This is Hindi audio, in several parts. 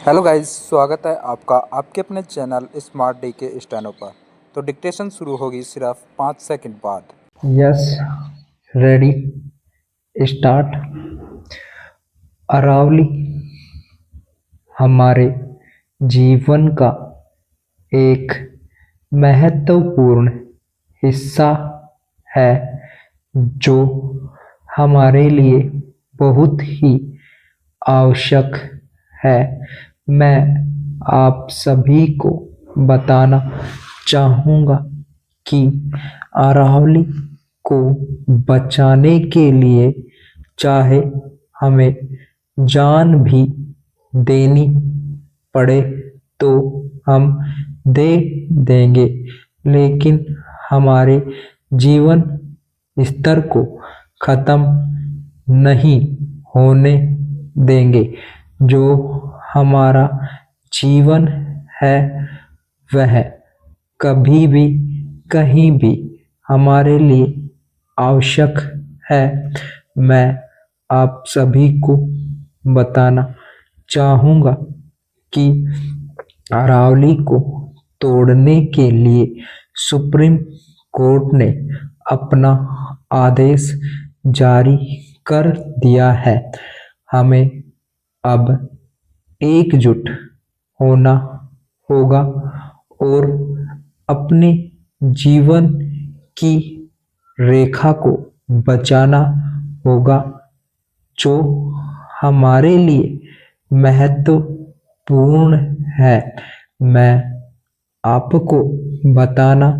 हेलो गाइस, स्वागत है आपका आपके अपने चैनल स्मार्ट डे के स्टैनो पर। तो डिक्टेशन शुरू होगी सिर्फ 5 सेकंड बाद। Yes, ready, start. अरावली हमारे जीवन का एक महत्वपूर्ण हिस्सा है जो हमारे लिए बहुत ही आवश्यक है। मैं आप सभी को बताना चाहूँगा कि अरावली को बचाने के लिए चाहे हमें जान भी देनी पड़े तो हम दे देंगे, लेकिन हमारे जीवन स्तर को खत्म नहीं होने देंगे। जो हमारा जीवन है वह कभी भी कहीं भी हमारे लिए आवश्यक है। मैं आप सभी को बताना चाहूँगा कि अरावली को तोड़ने के लिए सुप्रीम कोर्ट ने अपना आदेश जारी कर दिया है। हमें अब एकजुट होना होगा और अपने जीवन की रेखा को बचाना होगा जो हमारे लिए महत्वपूर्ण है। मैं आपको बताना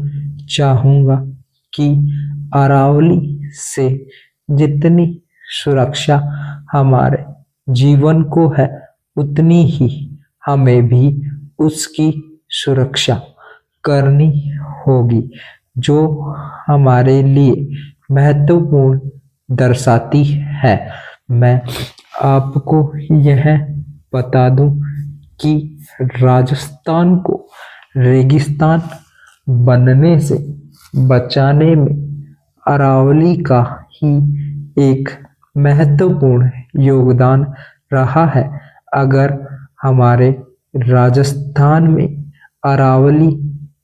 चाहूँगा कि अरावली से जितनी सुरक्षा हमारे जीवन को है उतनी ही हमें भी उसकी सुरक्षा करनी होगी, जो हमारे लिए महत्वपूर्ण दर्शाती है। मैं आपको यह बता दूं कि राजस्थान को रेगिस्तान बनने से बचाने में अरावली का ही एक महत्वपूर्ण योगदान रहा है। अगर हमारे राजस्थान में अरावली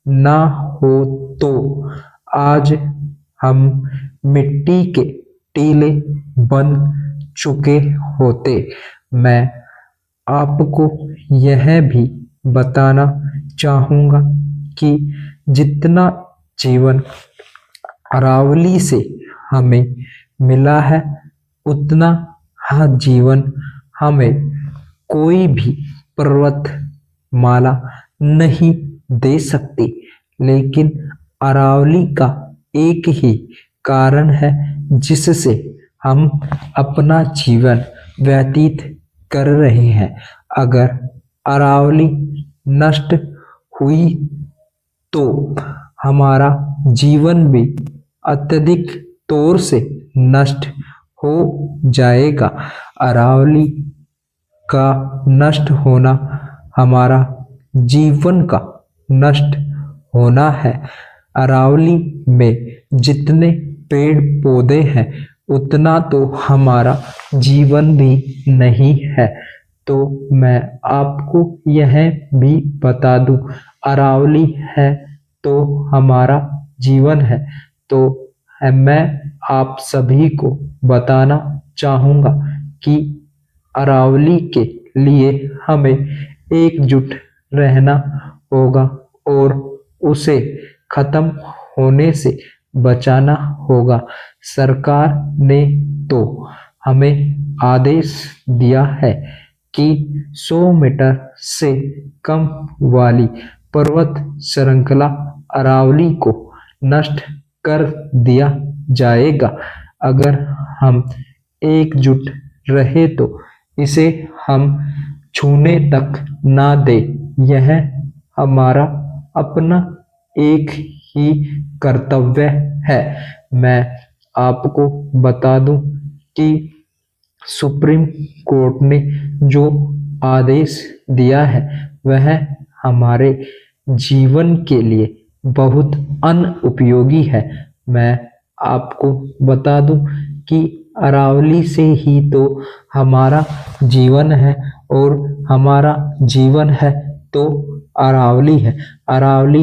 ना हो तो आज हम मिट्टी के टीले बन चुके होते। मैं आपको यह भी बताना चाहूँगा कि जितना जीवन अरावली से हमें मिला है उतना जीवन हमें कोई भी पर्वतमाला नहीं दे सकती, लेकिन अरावली का एक ही कारण है जिससे हम अपना जीवन व्यतीत कर रहे हैं। अगर अरावली नष्ट हुई तो हमारा जीवन भी अत्यधिक तौर से नष्ट हो जाएगा। अरावली का नष्ट होना हमारा जीवन का नष्ट होना है। अरावली में जितने पेड़ पौधे हैं उतना तो हमारा जीवन भी नहीं है। तो मैं आपको यह भी बता दूं, अरावली है तो हमारा जीवन है। तो मैं आप सभी को बताना चाहूँगा कि अरावली के लिए हमें एकजुट रहना होगा और उसे खत्म होने से बचाना होगा। सरकार ने तो हमें आदेश दिया है कि 100 मीटर से कम वाली पर्वत श्रृंखला अरावली को नष्ट कर दिया जाएगा। अगर हम एकजुट रहे तो इसे हम छूने तक ना दे। यह हमारा अपना एक ही कर्तव्य है। मैं आपको बता दूं कि सुप्रीम कोर्ट ने जो आदेश दिया है वह हमारे जीवन के लिए बहुत अनुपयोगी है। मैं आपको बता दूं कि अरावली से ही तो हमारा जीवन है और हमारा जीवन है तो अरावली है। अरावली